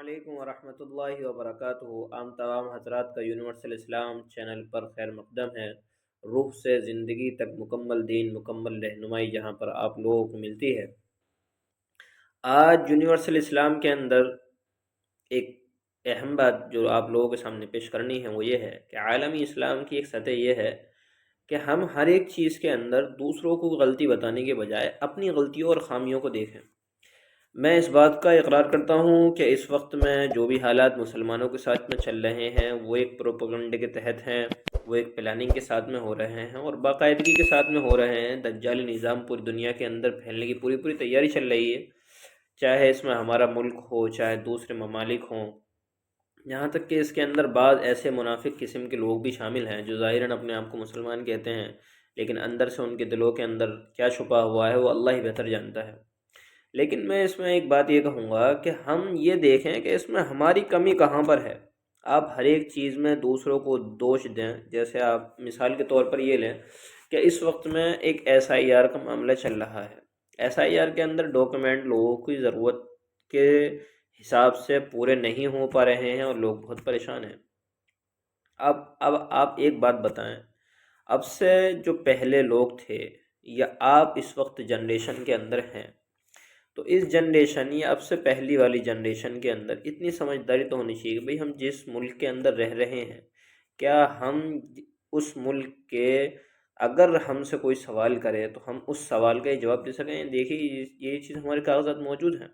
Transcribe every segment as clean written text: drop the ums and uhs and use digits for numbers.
علیکم ورحمۃ اللہ وبرکاتہ۔ عام تمام حضرات کا یونیورسل اسلام چینل پر خیر مقدم ہے۔ روح سے زندگی تک مکمل دین، مکمل رہنمائی جہاں پر آپ لوگوں کو ملتی ہے۔ آج یونیورسل اسلام کے اندر ایک اہم بات جو آپ لوگوں کے سامنے پیش کرنی ہے وہ یہ ہے کہ عالمی اسلام کی ایک سطح یہ ہے کہ ہم ہر ایک چیز کے اندر دوسروں کو غلطی بتانے کے بجائے اپنی غلطیوں اور خامیوں کو دیکھیں۔ میں اس بات کا اقرار کرتا ہوں کہ اس وقت میں جو بھی حالات مسلمانوں کے ساتھ میں چل رہے ہیں وہ ایک پروپیگنڈے کے تحت ہیں، وہ ایک پلاننگ کے ساتھ میں ہو رہے ہیں اور باقاعدگی کے ساتھ میں ہو رہے ہیں۔ دجالی نظام پوری دنیا کے اندر پھیلنے کی پوری تیاری چل رہی ہے، چاہے اس میں ہمارا ملک ہو، چاہے دوسرے ممالک ہوں، یہاں تک کہ اس کے اندر بعض ایسے منافق قسم کے لوگ بھی شامل ہیں جو ظاہراً اپنے آپ کو مسلمان کہتے ہیں، لیکن اندر سے ان کے دلوں کے اندر کیا چھپا ہوا ہے وہ اللہ ہی بہتر جانتا ہے۔ لیکن میں اس میں ایک بات یہ کہوں گا کہ ہم یہ دیکھیں کہ اس میں ہماری کمی کہاں پر ہے۔ آپ ہر ایک چیز میں دوسروں کو دوش دیں، جیسے آپ مثال کے طور پر یہ لیں کہ اس وقت میں ایک SIR کا معاملہ چل رہا ہے۔ SIR کے اندر ڈاکیومنٹ لوگوں کی ضرورت کے حساب سے پورے نہیں ہو پا رہے ہیں اور لوگ بہت پریشان ہیں۔ اب آپ ایک بات بتائیں، اب سے جو پہلے لوگ تھے یا آپ اس وقت جنریشن کے اندر ہیں، تو اس جنریشن یا اب سے پہلی والی جنریشن کے اندر اتنی سمجھداری تو ہونی چاہیے کہ بھئی ہم جس ملک کے اندر رہ رہے ہیں، کیا ہم اس ملک کے اگر ہم سے کوئی سوال کرے تو ہم اس سوال کا جواب دے سکیں۔ دیکھیے یہ چیز ہمارے کاغذات موجود ہیں۔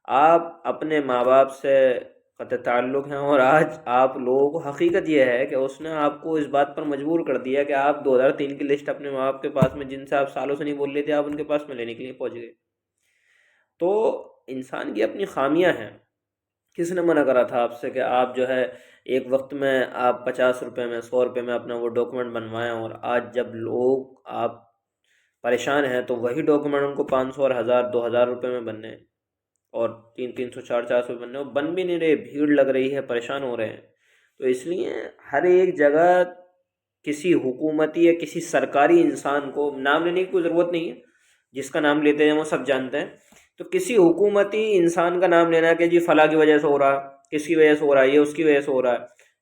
آپ اپنے ماں باپ سے قطع تعلق ہیں اور آج آپ لوگوں کو حقیقت یہ ہے کہ اس نے آپ کو اس بات پر مجبور کر دیا کہ آپ 2003 کی لسٹ اپنے ماں باپ کے پاس میں جن سے آپ سالوں سے نہیں بول رہے تھے آپ ان کے پاس میں لینے کے لیے پہنچ گئے۔ تو انسان کی اپنی خامیاں ہیں۔ کس نے منع کرا تھا آپ سے کہ آپ جو ہے ایک وقت میں آپ 50 روپے میں 100 روپے میں اپنا وہ ڈاکیومنٹ بنوائیں، اور آج جب لوگ آپ پریشان ہیں تو وہی ڈاکیومنٹ ان کو 500 اور 1000 2000 روپے میں بننے ہیں اور 300 400 روپے بننے، وہ بن بھی نہیں رہے، بھیڑ لگ رہی ہے، پریشان ہو رہے ہیں۔ تو اس لیے ہر ایک جگہ کسی حکومتی یا کسی سرکاری انسان کو نام لینے کی کوئی ضرورت نہیں ہے، جس کا نام لیتے ہیں وہ سب جانتے ہیں۔ تو کسی حکومتی انسان کا نام لینا کہ جی فلاں کی وجہ سے ہو رہا، کس کی وجہ سے ہو رہا ہے، یہ اس کی وجہ سے ہو رہا ہے،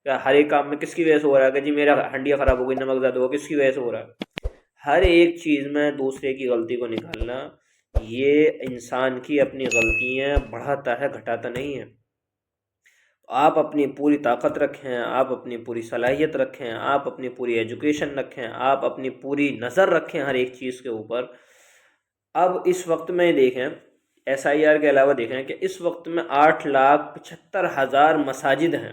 یا ہر ایک کام میں کس کی وجہ سے ہو رہا ہے کہ جی میرا ہنڈیا خراب ہو گئی، نمک زیادہ ہو گیا، کس کی وجہ سے ہو رہا ہے۔ ہر ایک چیز میں دوسرے کی غلطی کو نکالنا یہ انسان کی اپنی غلطیاں بڑھاتا ہے، گھٹاتا نہیں ہے۔ آپ اپنی پوری طاقت رکھیں، آپ اپنی پوری صلاحیت رکھیں، آپ اپنی پوری ایجوکیشن رکھیں، آپ اپنی پوری نظر رکھیں ہر ایک چیز کے اوپر۔ اب اس وقت میں دیکھیں SIR کے علاوہ دیکھیں کہ اس وقت میں 8,75,000 مساجد ہیں،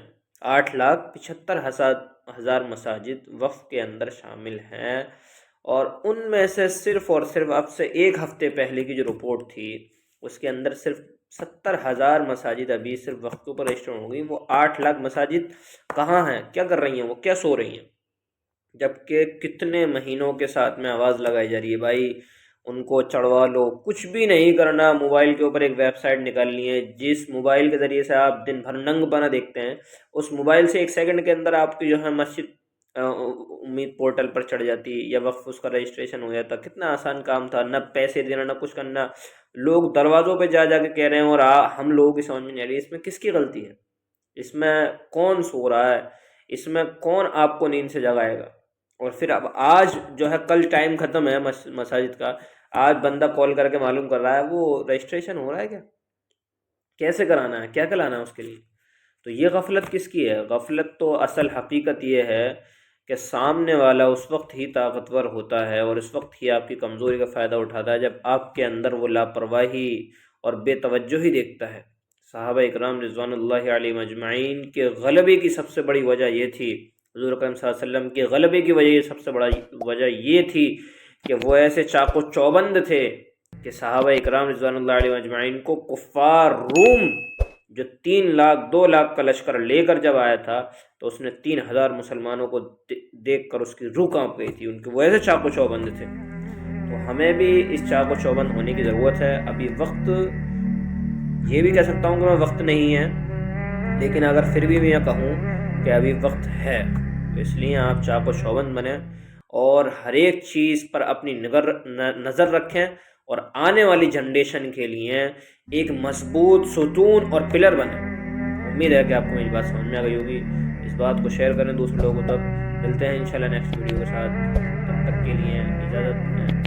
8,75,000 مساجد وقف کے اندر شامل ہیں، اور ان میں سے صرف اور صرف اب سے ایک ہفتے پہلے کی جو رپورٹ تھی اس کے اندر صرف 70,000 مساجد ابھی صرف وقت کے اوپر رجسٹر ہو گئی۔ وہ 8 لاکھ مساجد کہاں ہیں، کیا کر رہی ہیں، وہ کیا سو رہی ہیں، جبکہ کتنے مہینوں کے ساتھ میں آواز لگائی جا رہی ہے بھائی ان کو چڑھوا لو، کچھ بھی نہیں کرنا، موبائل کے اوپر ایک ویب سائٹ نکالنی ہے، جس موبائل کے ذریعے سے آپ دن بھر ننگ بنا دیکھتے ہیں، اس موبائل سے 1 سیکنڈ کے اندر آپ کی جو ہے مسجد امید پورٹل پر چڑھ جاتی یا وقف اس کا رجسٹریشن ہو جاتا۔ کتنا آسان کام تھا، نہ پیسے دینا نہ کچھ کرنا، لوگ دروازوں پہ جا کے کہہ رہے ہیں، اور ہم لوگوں کی سمجھ میں نہیں آ رہی اس میں کس کی غلطی ہے، اس میں کون سو رہا ہے، اس میں کون آپ کو نیند سے جگائے گا۔ اور پھر اب آج جو ہے کل ٹائم ختم ہے مساجد کا، آج بندہ کال کر کے معلوم کر رہا ہے وہ رجسٹریشن ہو رہا ہے کیا، کیسے کرانا ہے، کیا کرانا ہے اس کے لیے۔ تو یہ غفلت کس کی ہے؟ غفلت تو اصل حقیقت یہ ہے کہ سامنے والا اس وقت ہی طاقتور ہوتا ہے اور اس وقت ہی آپ کی کمزوری کا فائدہ اٹھاتا ہے جب آپ کے اندر وہ لاپرواہی اور بے توجہی دیکھتا ہے۔ صحابہ اکرام رضوان اللہ علیہم اجمعین کے غلبے کی سب سے بڑی وجہ یہ تھی، حضور اکرم صلی اللہ علیہ وسلم کے غلبے کی وجہ سب سے بڑا وجہ یہ تھی کہ وہ ایسے چاق و چوبند تھے کہ صحابہ اکرام رضوان اللہ علیہ اجمعین کو کفار روم جو 3 لاکھ 2 لاکھ کا لشکر لے کر جب آیا تھا تو اس نے 3,000 مسلمانوں کو دیکھ کر اس کی روح کانپ گئی تھی، ان کے وہ ایسے چاق و چوبند تھے۔ تو ہمیں بھی اس چاق و چوبند ہونے کی ضرورت ہے۔ ابھی وقت، یہ بھی کہہ سکتا ہوں کہ میں وقت نہیں ہے، لیکن اگر پھر بھی میں کہوں کہ ابھی وقت ہے تو اس لیے آپ چاق و چوبند بنیں اور ہر ایک چیز پر اپنی نظر رکھیں اور آنے والی جنریشن کے لیے ایک مضبوط ستون اور پلر بنے۔ امید ہے کہ آپ کو میری بات سمجھ میں آ گئی ہوگی۔ اس بات کو شیئر کریں دوسرے لوگوں تک۔ ملتے ہیں انشاءاللہ نیکسٹ ویڈیو کے ساتھ، تب تک کے لیے اجازت ہے۔